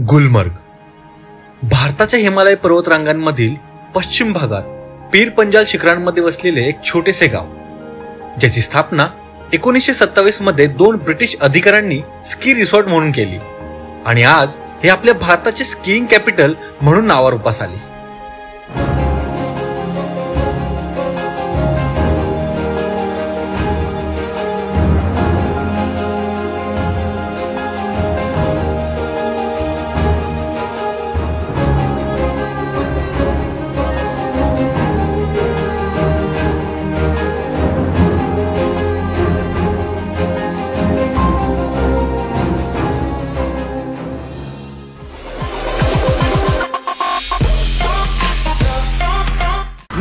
गुलमर्ग भारताच्या हिमालय पर्वतरांगांमधील पश्चिम भागात पीर पंजाल शिखरांमध्ये वसलेले एक छोटेसे गाव, ज्याची स्थापना 1927 मध्ये 2 ब्रिटिश अधिकाऱ्यांनी स्की रिसॉर्ट म्हणून केली आणि आज हे आपल्या भारताचे स्कीइंग कॅपिटल म्हणून नावारूपास आले.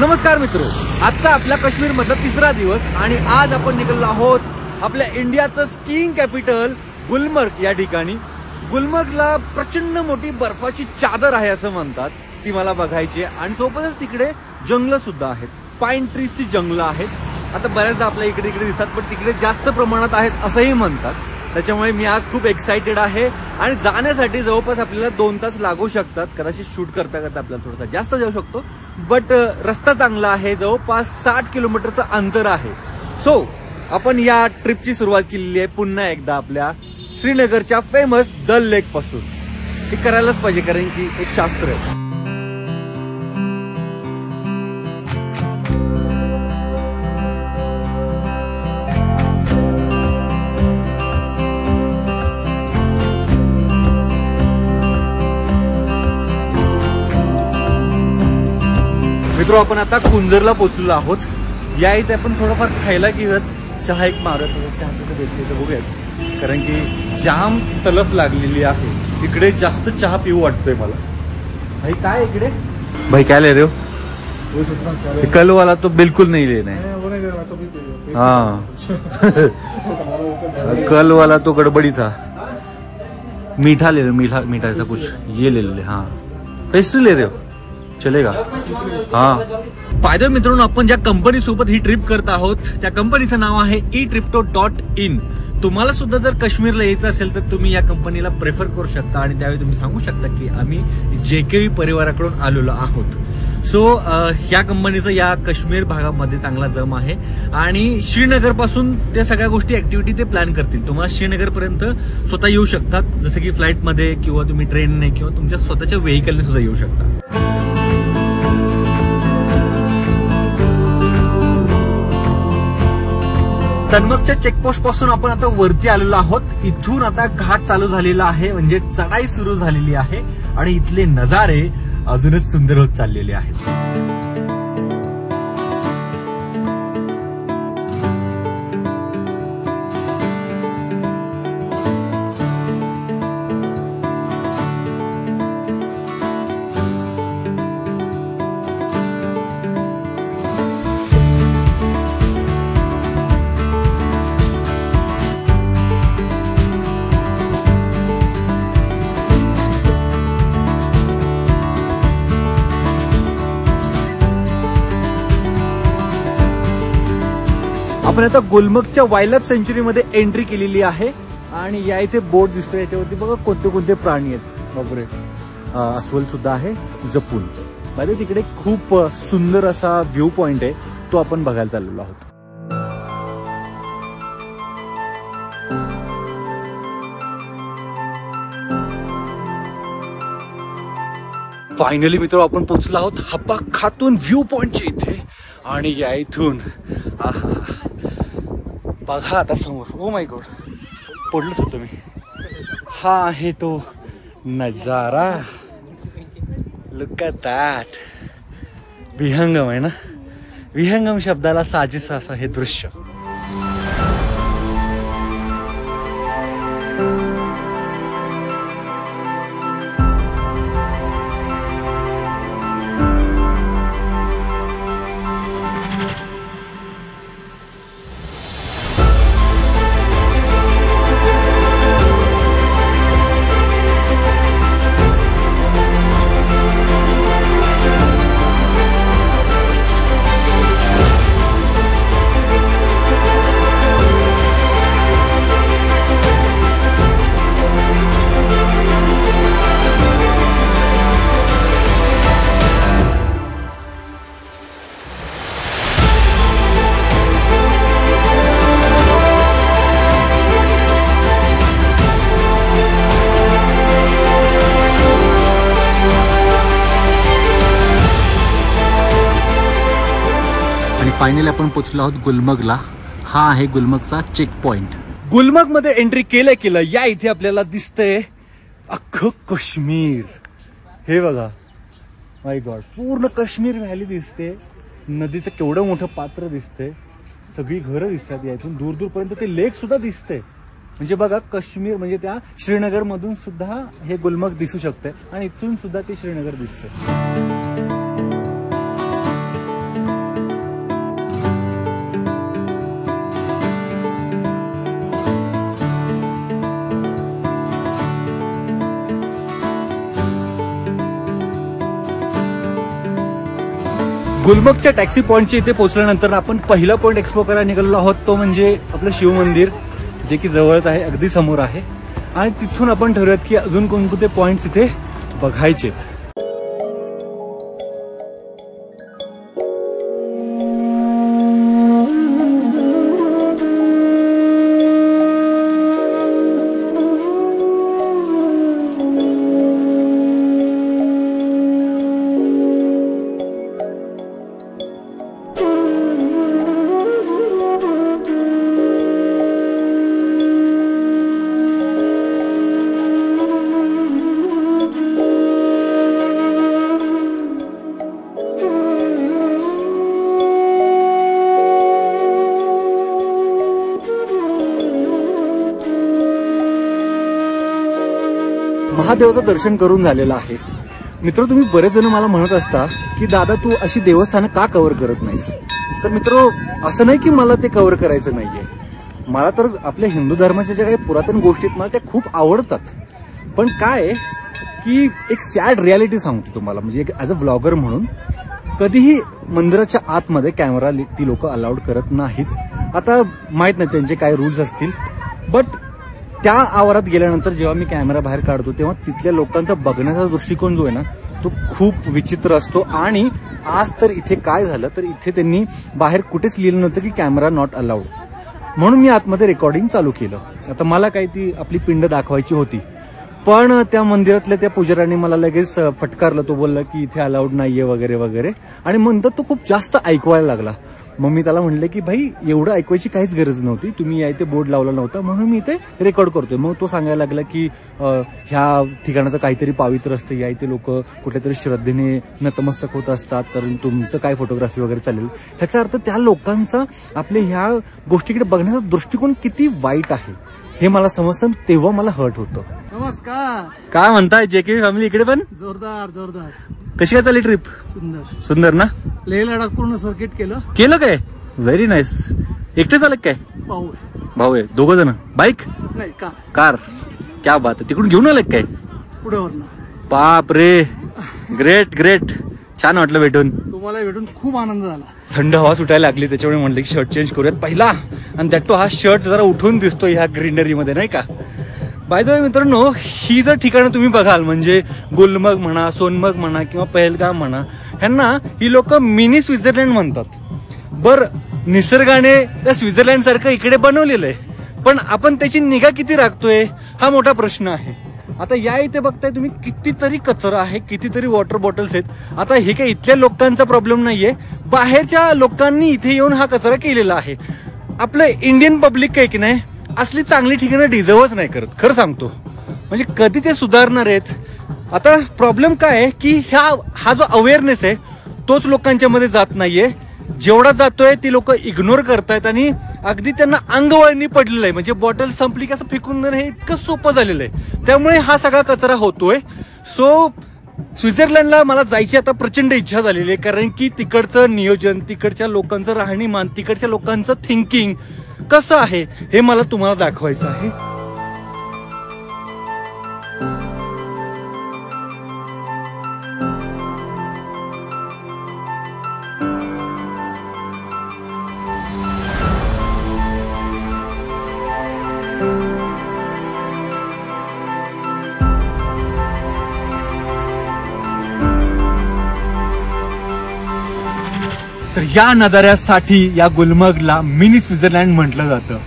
नमस्कार मित्रो, आजचा आपला काश्मीर मधला तिसरा दिवस आणि आज आपण निघालो आहोत आपल्या इंडियाचं स्कीइंग कॅपिटल गुलमर्ग या ठिकाणी. गुलमर्गला प्रचंड मोठी बर्फाची चादर आहे असं म्हणतात, ती मला बघायची आहे. आणि सोबतच तिकडे जंगल सुद्धा आहेत, पाईन ट्रीजची जंगलं आहेत. आता बऱ्याचदा आपल्या इकडे दिसतात, पण तिकडे जास्त प्रमाणात आहेत असंही म्हणतात. त्याच्यामुळे मी आज खूप एक्साइटेड आहे आणि जाण्यासाठी जवळपास आपल्याला 2 तास लागू शकतात. कदाचित शूट करता करता आपल्याला थोडासा जास्त जाऊ शकतो, बट रस्ता चांगला आहे. जवळपास 60 किलोमीटरचं अंतर आहे. सो आपण या ट्रिपची सुरुवात केलेली आहे पुन्हा एकदा आपल्या श्रीनगरच्या फेमस दल लेक पासून. हे करायलाच पाहिजे, कारण की एक शास्त्र आहे. मित्रो, आपण आता कुंजरला पोहोचलो आहोत. या इथे आपण थोडंफार खायला घेऊयात, चहा एक मारत चहा भेटते बघूयात, कारण की जाम तलफ लागलेली आहे. इकडे जास्त चहा पिऊ वाटतोय मला. भाई काय इकडे, भाई क्या ले रहे हो? कल वाला तो बिल्कुल नहीं लेना है. हाँ कल वाला तो गड़बड़ी था. मीठा ले रहे हो? मीठा ऐसा कुछ ये ले ले. हाँ पेस्ट्री ले रहे हो? चलेगा. हा फायदा मित्रांनो, आपण ज्या कंपनी सोबत ही ट्रिप करत आहोत त्या कंपनीचं नाव आहे eTripto.in. तुम्हाला सुद्धा जर काश्मीरला यायचं असेल तर तुम्ही या कंपनीला प्रेफर करू शकता आणि त्यावेळी तुम्ही सांगू शकता की आम्ही JKV परिवाराकडून आलेलो आहोत. सो ह्या कंपनीचं या काश्मीर भागामध्ये चांगला जम आहे आणि श्रीनगर पासून त्या सगळ्या गोष्टी ऍक्टिव्हिटी ते प्लॅन करतील. तुम्हाला श्रीनगर पर्यंत स्वतः येऊ शकतात, जसं की फ्लाईटमध्ये किंवा तुम्ही ट्रेनने किंवा तुमच्या स्वतःच्या व्हेकलने सुद्धा येऊ शकता. तन्मकच्या चेकपोस्ट पासून आपण आता वरती आलेलो आहोत. इथून आता घाट चालू झालेला आहे, म्हणजे चढाई सुरू झालेली आहे आणि इथले नजारे अजूनच सुंदर होत चाललेले आहेत. आपण आता गुलमर्गच्या वाईल्ड लाईफ सेंच्युरी मध्ये एंट्री केलेली आहे आणि या इथे बोट दिसतोय. याच्यावरती बघा कोणते कोणते प्राणी आहेत. बापरे, अस्वल सुद्धा आहे जपून. बाय तिकडे खूप सुंदर असा व्ह्यू पॉइंट आहे, तो आपण बघायला चाललेलो आहोत. फायनली मित्र आपण पोहोचलो आहोत हप्पा खातून व्ह्यू पॉइंटच्या इथे. आणि या इथून बघा आता समोर, ओ माय गॉड, पडलोच होतो मी. हा आहे तो नजारा. Look at that. विहंगम आहे ना, विहंगम शब्दाला साजेसं असं हे दृश्य. फायनली आपण पोहोचलो आहोत गुलमर्गला. हा आहे गुलमर्गचा चेक पॉइंट. गुलमर्ग मध्ये एंट्री केलं या इथे आपल्याला दिसतंय अख्खं काश्मीर. हे बघा, माय गॉड, पूर्ण काश्मीर व्हॅली दिसते. नदीचं केवढं मोठं पात्र दिसतंय. सगळी घरं दिसतात या इथून दूर दूरपर्यंत. ते लेक सुद्धा दिसते. म्हणजे बघा, काश्मीर म्हणजे त्या श्रीनगर मधून सुद्धा हे गुलमर्ग दिसू शकते आणि इथून सुद्धा ते श्रीनगर दिसते. गुलमर्गच्या टॅक्सी पॉइंटच्या इथे पोहोचल्यानंतर आपण पहिला पॉइंट एक्सप्लोर करायला निघालेलो आहोत. तो म्हणजे आपलं शिव मंदिर, जे की जवळच आहे, अगदी समोर आहे. आणि तिथून आपण ठरवूयात की अजून कोणकोणते पॉइंट्स इथे बघायचेत. महादेवाचं दर्शन करून झालेलं आहे. मित्र, तुम्ही बरेच जण मला म्हणत असता की दादा तू अशी देवस्थानं का कव्हर करत नाहीस. तर मित्र, असं नाही की मला ते कव्हर करायचं नाहीये. मला तर आपल्या हिंदू धर्माच्या ज्या काही पुरातन गोष्टी आहेत मला त्या खूप आवडतात. पण काय की एक सॅड रियालिटी सांगतो तुम्हाला, म्हणजे ॲज अ व्लॉगर म्हणून कधीही मंदिराच्या आतमध्ये कॅमेरा ती लोक अलाउड करत नाहीत. आता माहित नाही त्यांचे काय रूल्स असतील, बट त्या आवारात गेल्यानंतर जेव्हा मी कॅमेरा बाहेर काढतो तेव्हा तिथल्या लोकांचा बघण्याचा दृष्टिकोन जो आहे ना तो खूप विचित्र असतो. आणि आज तर इथे काय झालं, तर इथे त्यांनी बाहेर कुठेच लिहिलं नव्हतं की कॅमेरा नॉट अलाउड. म्हणून मी आतमध्ये रेकॉर्डिंग चालू केलं. आता मला काही ती आपली पिंड दाखवायची होती, पण त्या मंदिरातल्या त्या पुजाऱ्याने मला लगेच फटकारलं. तो बोलला की इथे अलाउड नाहीये वगैरे वगैरे. आणि नंतर तो खूप जास्त ऐकवायला लागला. मग मी त्याला म्हणले की भाई एवढं ऐकवायची काहीच गरज नव्हती, तुम्ही या इथे बोर्ड लावला नव्हता म्हणून मी इथे रेकॉर्ड करतोय. मग तो सांगायला लागला की ह्या ठिकाणाचं काहीतरी पावित्र्य असतं, या इथे लोक कुठल्या तरी श्रद्धेने नतमस्तक होत असतात, तर तुमचं काय फोटोग्राफी वगैरे चालेल. ह्याचा अर्थ त्या लोकांचा आपल्या ह्या गोष्टीकडे बघण्याचा दृष्टिकोन किती वाईट आहे हे मला समजतं. तेव्हा मला हर्ट होतं. नमस्कार. काय म्हणताय जेके फॅमिली इकडे पण? जोरदार जोरदार. कशी काय चालली ट्रिप? सुंदर सुंदर ना. लेह लडाख पूर्ण सर्किट केलं काय? Very nice. एकटे चालक काय? भाऊ आहे. दोघं जण. बाईक नाही कार. क्या बात आहे. तिकडून घेऊन आलं काय? पुढे. बाप रे, ग्रेट ग्रेट. छान वाटलं भेटून. तुम्हाला भेटून खूप आनंद झाला. थंड हवा सुटायला लागली, त्याच्यामुळे म्हणलं की शर्ट चेंज करूयात पहिला. आणि त्यात तो हा शर्ट जरा उठून दिसतो ह्या ग्रीनरी मध्ये, नाही का. बाय द वे मित्रांनो, ही जर ठिकाणं तुम्ही बघाल म्हणजे गुलमर्ग म्हणा, सोनमर्ग म्हणा किंवा पहलगाम म्हणा, ह्यांना ही लोक मिनी स्वित्झर्लंड म्हणतात. बर, निसर्गाने त्या स्वित्झर्लंड सारखं इकडे बनवलेलं आहे, पण आपण त्याची निगा किती राखतोय हा मोठा प्रश्न आहे. आता या इथे बघताय तुम्ही कितीतरी कचरा आहे, कितीतरी वॉटर बॉटल्स आहेत. आता हे काही इथल्या लोकांचा प्रॉब्लेम नाहीये, बाहेरच्या लोकांनी इथे येऊन हा कचरा केलेला आहे. आपलं इंडियन पब्लिक काही की नाही असली चांगली ठिकाणं डिझर्वच नाही करत, खरं सांगतो. म्हणजे कधी ते सुधारणार आहेत. आता प्रॉब्लेम काय आहे की हा जो अवेअरनेस आहे तोच लोकांच्या मध्ये जात नाहीये. जेवढा जातोय ती लोक इग्नोर करतायत आणि अगदी त्यांना अंगवळणी पडलेलं आहे. म्हणजे बॉटल संपली की असं फेकून देणं हे इतकं सोपं झालेलं आहे. त्यामुळे हा सगळा कचरा होतोय. सो स्वित्झर्लंडला मला जायची आता प्रचंड इच्छा झालेली आहे, कारण की तिकडचं नियोजन, तिकडच्या लोकांचं राहणीमान, तिकडच्या लोकांचं थिंकिंग कसं आहे हे मला तुम्हाला दाखवायचं आहे. तर या नजाऱ्यासाठी या गुलमर्गला मिनी स्वित्झर्लंड म्हटलं जातं.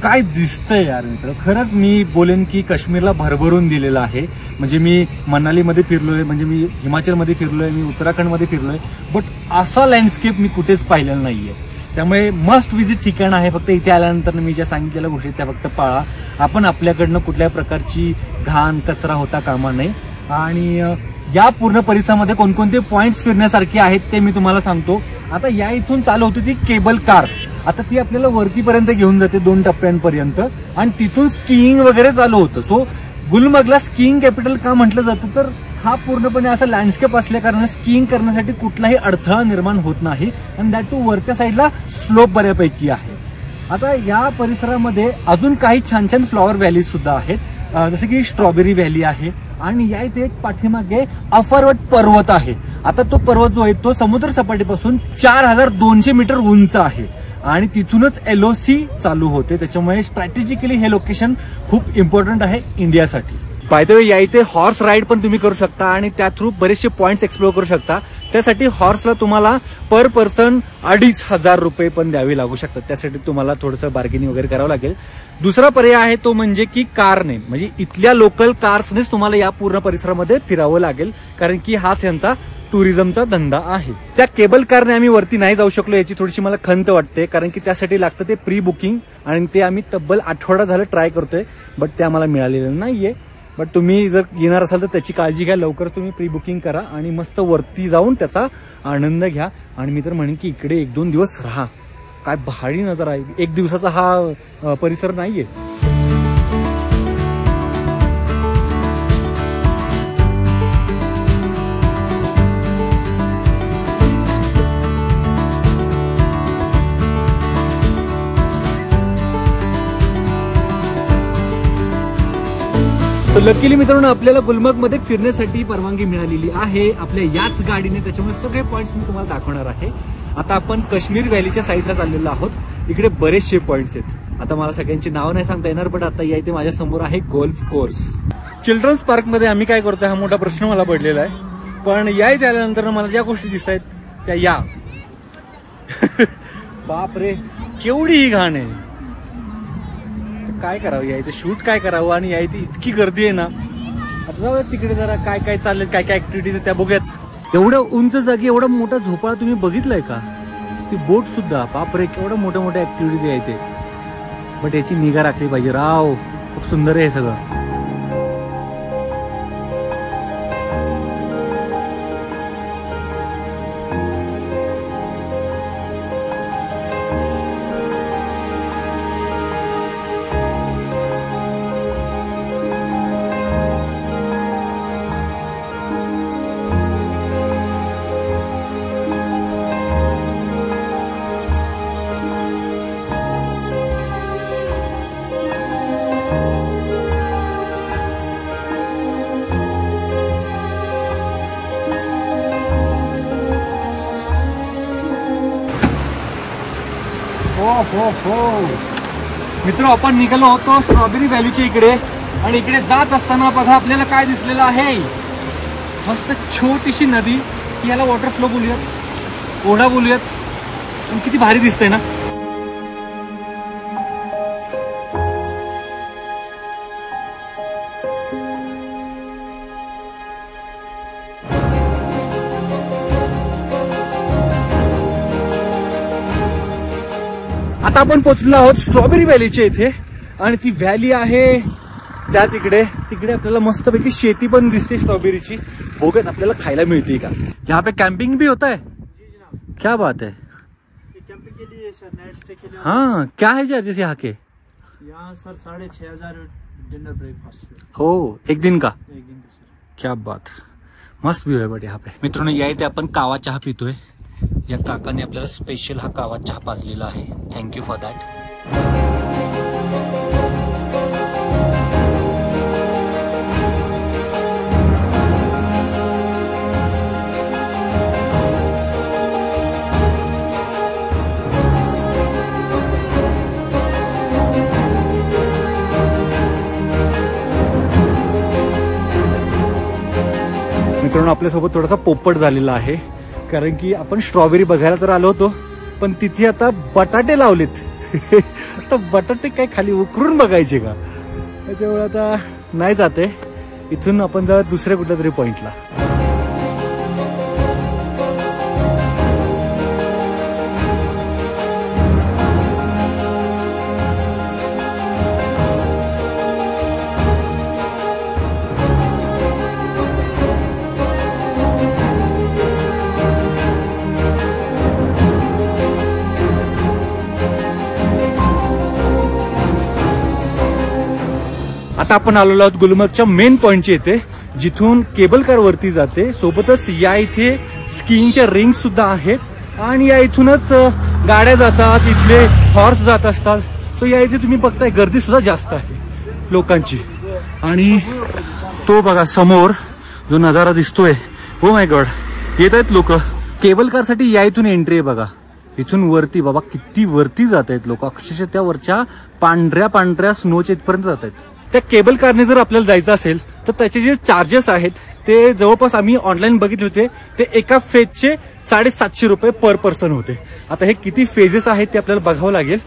काय दिसतंय यार मित्र, खरंच मी बोलेन की काश्मीरला भरभरून दिलेलं आहे. म्हणजे मी मनालीमध्ये फिरलोय, म्हणजे मी हिमाचलमध्ये फिरलोय, मी उत्तराखंडमध्ये फिरलोय, बट असा लँडस्केप मी कुठेच पाहिलेला नाहीये. त्यामुळे मस्ट विजिट ठिकाण आहे. फक्त इथे आल्यानंतर मी ज्या सांगितलेल्या गोष्टी त्या फक्त पाळा. आपण आपल्याकडनं कुठल्याही प्रकारची घाण कचरा होता कामा नये. आणि या पूर्ण परिसरामध्ये कोणकोणते पॉइंट्स फिरण्यासारखे आहेत ते मी तुम्हाला सांगतो. आता या इथून चालू होती ती केबल कार. आता ती आपल्याला वरतीपर्यंत घेऊन जाते 2 टप्प्यांपर्यंत आणि तिथून स्कीइंग वगैरे चालू होतं. सो गुलमर्गला स्कीइंग कॅपिटल का म्हटलं जातं, तर हा पूर्णपणे असा लँडस्केप असल्या कारणाने स्कीइंग करण्यासाठी कुठलाही अडथळा निर्माण होत नाही आणि दॅट टू वरच्या साईडला स्लोप बऱ्यापैकी आहे. आता या परिसरामध्ये अजून काही छान छान फ्लॉवर व्हॅली सुद्धा आहेत, जसं की स्ट्रॉबेरी व्हॅली आहे. आणि या इथे एक पाठीमागे अफरवट पर्वत आहे. आता तो पर्वत जो आहे तो समुद्र सपाटीपासून 4200 मीटर उंच आहे आणि तिथूनच LOC चालू होते. त्याच्यामुळे स्ट्रॅटेजिकली हे लोकेशन खूप इम्पॉर्टंट आहे इंडियासाठी. बाय द वे या इथे हॉर्स राईड पण तुम्ही करू शकता आणि त्या थ्रू बरेचसे पॉइंट्स एक्सप्लोर करू शकता. त्यासाठी हॉर्सला तुम्हाला पर पर्सन 2500 रुपये पण द्यावे लागू शकतात. त्यासाठी तुम्हाला थोडंसं बार्गेनिंग वगैरे करावं लागेल. दुसरा पर्याय आहे तो म्हणजे की कारने, म्हणजे इथल्या लोकल कार्सनेच तुम्हाला या पूर्ण परिसरामध्ये फिरावं लागेल, कारण की हाच यांचा टुरिझमचा धंदा आहे. त्या केबल कारने आम्ही वरती नाही जाऊ शकलो, याची थोडीशी मला खंत वाटते, कारण की त्यासाठी लागतं ते प्री बुकिंग आणि ते आम्ही तब्बल आठवडा झालं ट्राय करतोय, बट ते आम्हाला मिळालेलं नाहीये. बट तुम्ही जर येणार असाल तर त्याची काळजी घ्या, लवकर तुम्ही प्री बुकिंग करा आणि मस्त वरती जाऊन त्याचा आनंद घ्या. आणि मी तर म्हणेन की इकडे 1-2 दिवस राहा. काय भारी नजारा आहे. 1 दिवसाचा हा परिसर नाहीये. लकीली मित्रांनो आपल्याला गुलमर्गमध्ये फिरण्यासाठी परवानगी मिळालेली आहे आपल्या याच गाडीने. त्याच्यामुळे सगळे पॉइंट्स मी तुम्हाला दाखवणार आहे. आता आपण काश्मीर व्हॅलीच्या साईडला चाललेलो आहोत. इकडे बरेचसे पॉइंट्स आहेत. आता मला सगळ्यांची नाव नाही सांगता येणार, पण आता या इथे माझ्या समोर आहे गोल्फ कोर्स. चिल्ड्रन्स पार्क मध्ये आम्ही काय करतोय हा मोठा प्रश्न मला पडलेला आहे. पण या इथे आल्यानंतर मला ज्या गोष्टी दिसत आहेत त्या या बापरे केवढी ही घाण आहे. काय करावं या इथे, शूट काय करावं, आणि या इथे इतकी गर्दी आहे ना. आता जाऊया तिकडे जरा काय काय चाललंय, काय काय ऍक्टिव्हिटीज आहे त्या बघूयात. एवढं उंच जागी एवढा मोठा झोपाळा तुम्ही बघितलाय का? ती बोट सुद्धा बापरे केवढ्या मोठ्या मोठ्या ऍक्टिव्हिटीज आहे इथे. बट याची निगा राखली पाहिजे राव. खूप सुंदर आहे हे सगळं. मित्र आपण निघालो होतो स्ट्रॉबेरी व्हॅलीच्या इकडे, आणि इकडे जात असताना बघा आपल्याला काय दिसलेलं आहे. मस्त छोटीशी नदी, याला वॉटर फ्लो बोलूयात, ओढा बोलूयात, पण किती भारी दिसतंय ना. आता आपण पोहोचलो आहोत स्ट्रॉबेरी व्हॅलीच्या इथे, आणि ती व्हॅली आहे त्या तिकडे. तिकडे आपल्याला मस्तपैकी शेती पण दिसते स्ट्रॉबेरीची. बघत आपल्याला खायला मिळते का. यहाँ पे कैंपिंग भी होता है? क्या बात है. कैंपिंग के लिए सर नाइट स्टे के लिए. हाँ क्या है चार्जेस यहाँ के? यहाँ सर 6500 डिनर ब्रेकफास्ट. हो एक दिन का. एक दिन का सर. क्या बात. मस्त व्यू आहे बट यहाँ पे. मित्रांनो या इथे आपण कावा चहा पितोय. या काकाने आपल्याला स्पेशल हा कावा चहा पाजलेला आहे. Thank you for that. मित्रांनो आपल्यासोबत थोडासा पोपट झालेला आहे, कारण की आपण स्ट्रॉबेरी बघायला तर आलो होतो, पण तिथे आता बटाटे लावलेत. आता बटाटे काय खाली उकरून बघायचे का? त्याच्यामुळे आता नाही जाते. इथून आपण जरा दुसऱ्या कुठल्या तरी पॉइंटला. आता आपण आलेलो आहोत गुलमर्गच्या मेन पॉइंटच्या इथे, जिथून केबल कार वरती जाते. सोबतच या इथे स्कीइंगच्या रिंग्स सुद्धा आहेत आणि या इथूनच गाड्या जातात, इथले हॉर्स जात असतात. सो या इथे तुम्ही बघताय गर्दी सुद्धा जास्त आहे लोकांची. आणि तो बघा समोर जो नजारा दिसतोय, हो माय गॉड, येत आहेत लोक केबल कार साठी. या इथून एंट्री आहे बघा. इथून वरती बाबा किती वरती जात आहेत लोक, अक्षरशः त्या वरच्या पांढऱ्या पांढऱ्या स्नोच्या इथपर्यंत जात आहेत. त्या केबल कारने जर आपल्याला जायचं असेल तर त्याचे जे चार्जेस आहेत ते जवळपास आम्ही ऑनलाईन बघितले होते, ते एका फेजचे 750 रुपये पर पर्सन होते. आता हे किती फेजेस आहेत ते आपल्याला बघावं लागेल.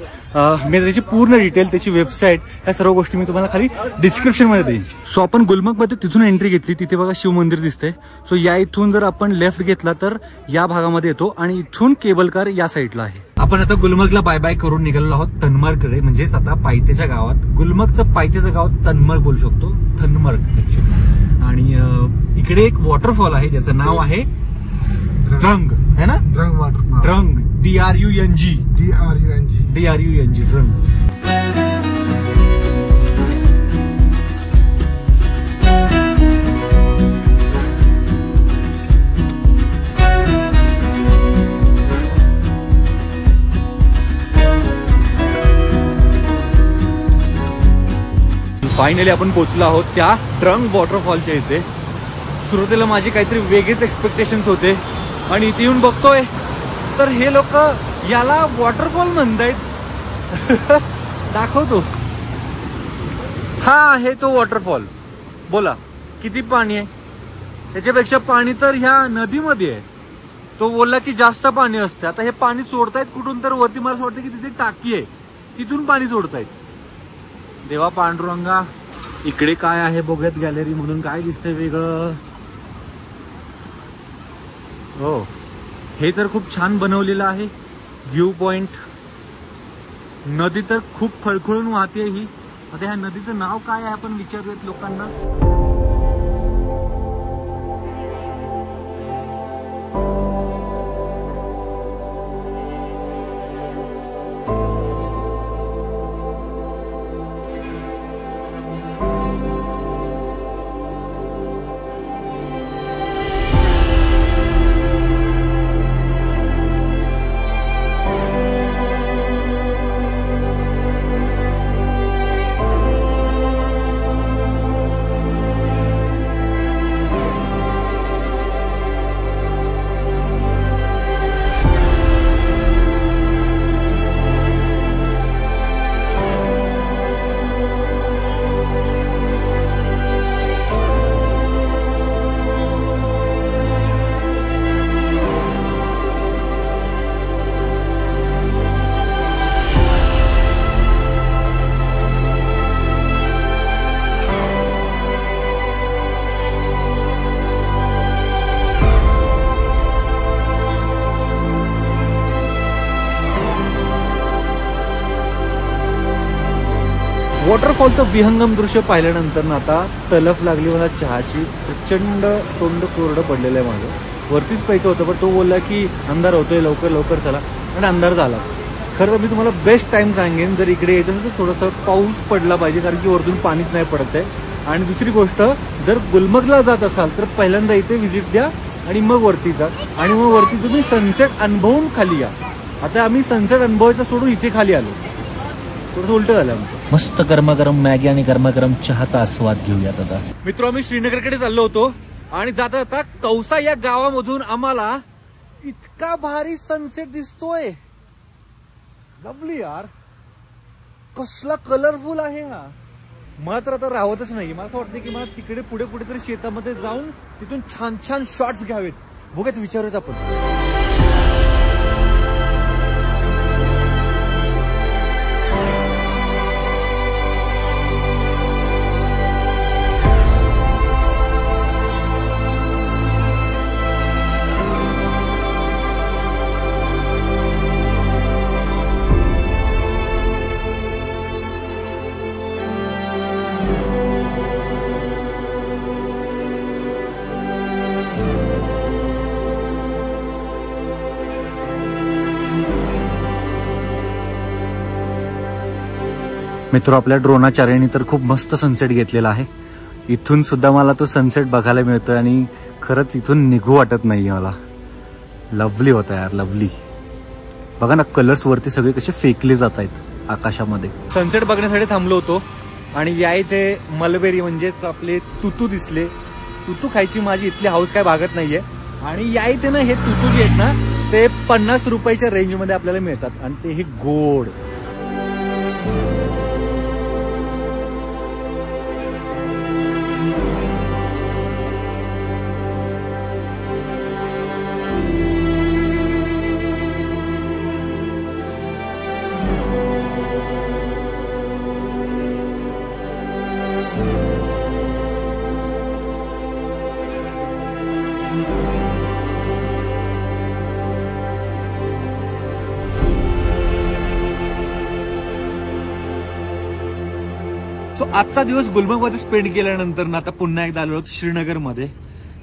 मी त्याची पूर्ण डिटेल, त्याची वेबसाईट, ह्या सर्व गोष्टी मी तुम्हाला खाली डिस्क्रिप्शन मध्ये देईन. सो आपण गुलमर्गमध्ये तिथून एंट्री घेतली, तिथे बघा शिव मंदिर दिसतंय. सो या इथून जर आपण लेफ्ट घेतला तर या भागामध्ये येतो आणि इथून केबल कार या साईडला आहे. आपण आता गुलमर्गला बाय बाय करून निघालेलो आहोत तनमर्गकडे, म्हणजेच आता पायथ्याच्या गावात. गुलमर्गचं पायथ्याचं गाव तनमर्ग बोलू शकतो, तनमर्ग ऍक्च्युअली. आणि इकडे एक वॉटरफॉल आहे ज्याचं नाव आहे ड्रंग, है ना? Drug waterfall. Drug, DRUNG drug. Finally आपण पोहोचलो आहोत त्या ड्रंग वॉटरफॉलच्या इथे. सुरुवातीला माझे काहीतरी वेगळेच एक्सपेक्टेशन्स होते आणि इथे येऊन बघतोय तर हे लोक याला वॉटरफॉल म्हणतायत. दाखवतो. हा आहे तो वॉटरफॉल. बोला किती पाणी आहे? त्याच्यापेक्षा पाणी तर ह्या नदीमध्ये आहे. तो बोलला की जास्त पाणी असते. आता हे पाणी सोडतायत कुठून तर वरती, मला असं वाटतं की तिथे टाकी आहे, तिथून पाणी सोडतायत. देवा पांडुरंगा, इकडे काय आहे बघूयात गॅलरी म्हणून. काय दिसतंय वेगळं? हो, हे तर खूप छान बनवलेलं आहे व्ह्यू पॉइंट. नदी तर खूप खळखळून वाहते ही. आता ह्या नदीचं नाव काय आहे आपण विचारूयात लोकांना. वॉटरफॉलचं विहंगम दृश्य पाहिल्यानंतर ना आता तलफ लागली मला चहाची. प्रचंड तोंड कोरडं पडलेलं आहे माझं. वरतीच प्यायचं होतं पण तो बोलला की अंधार होतोय, लवकर लवकर चला. आणि अंधार झालाच. खरं तर मी तुम्हाला बेस्ट टाइम सांगेन, जर इकडे यायचं असेल तर थोडंसं पाऊस पडला पाहिजे, कारण की वरतून पाणीच नाही पडत आहे. आणि दुसरी गोष्ट, जर गुलमर्गला जात असाल तर पहिल्यांदा इथे व्हिजिट द्या आणि मग वरती जा. आणि मग वरती तुम्ही सनसेट अनुभवून खाली या. आता आम्ही सनसेट अनुभवायचं सोडून इथे खाली आलो. थोडंसं उलट झालं आमचं. मस्त गरमागरम मॅगी आणि गरमागरम चहाचा आस्वाद घेऊयात आता. मित्र, आम्ही श्रीनगरकडे चाललो होतो आणि जाता जाता कौसा या गावामधून आम्हाला इतका भारी सनसेट दिसतोय. लवली यार, कसला कलरफुल आहे हा. मला तर आता राहतच नाही. मला असं वाटतं की मला तिकडे पुढे कुठेतरी शेतामध्ये जाऊन तिथून छान छान शॉट्स घ्यावेत. बघूयात, विचारूयात आपण. मित्र, आपल्या ड्रोनाचार्याने तर खूप मस्त सनसेट घेतलेला आहे. इथून सुद्धा मला तो सनसेट बघायला मिळतोय आणि खरंच इथून निघू वाटत नाहीये मला. लवली होता यार, लवली. बघा ना, कलर्स वरती सगळे कसे फेकले जात आहेत आकाशामध्ये. सनसेट बघण्यासाठी थांबलो होतो आणि या इथे मलबेरी म्हणजेच आपले तुतू दिसले. तुतू खायची माझी इथली हाऊस काय भागत नाहीये. आणि या इथे ना हे तुतू जे आहेत ना ते 50 रुपयाच्या रेंजमध्ये आपल्याला मिळतात आणि ते हे गोड. आजचा दिवस गुलमर्गमध्ये स्पेंड केल्यानंतर ना आता पुन्हा एकदा आलो श्रीनगरमध्ये.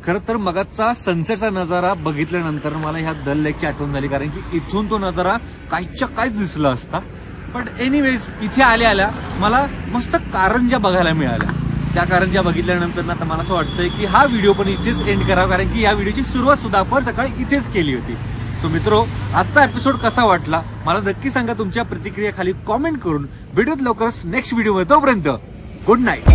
खरं तर मगाचा सनसेटचा नजारा बघितल्यानंतर मला ह्या दल लेकची आठवण झाली, कारण की इथून तो नजारा काहीच्या काहीच दिसला असता. पण एनिवेज इथे आल्या आल्या मला मस्त कारंजा बघायला मिळाल्या. त्या कारंजा बघितल्यानंतर ना आता मला असं वाटतंय की हा व्हिडिओ पण इथेच एंड करावा, कारण की या व्हिडिओची सुरुवात सुद्धा आपण सकाळी इथेच केली होती. सो मित्रो, आजचा एपिसोड कसा वाटला मला नक्की सांगा तुमच्या प्रतिक्रिया खाली कॉमेंट करून. भेटूत लवकरच नेक्स्ट व्हिडिओ मध्ये. तोपर्यंत गुड नाईट.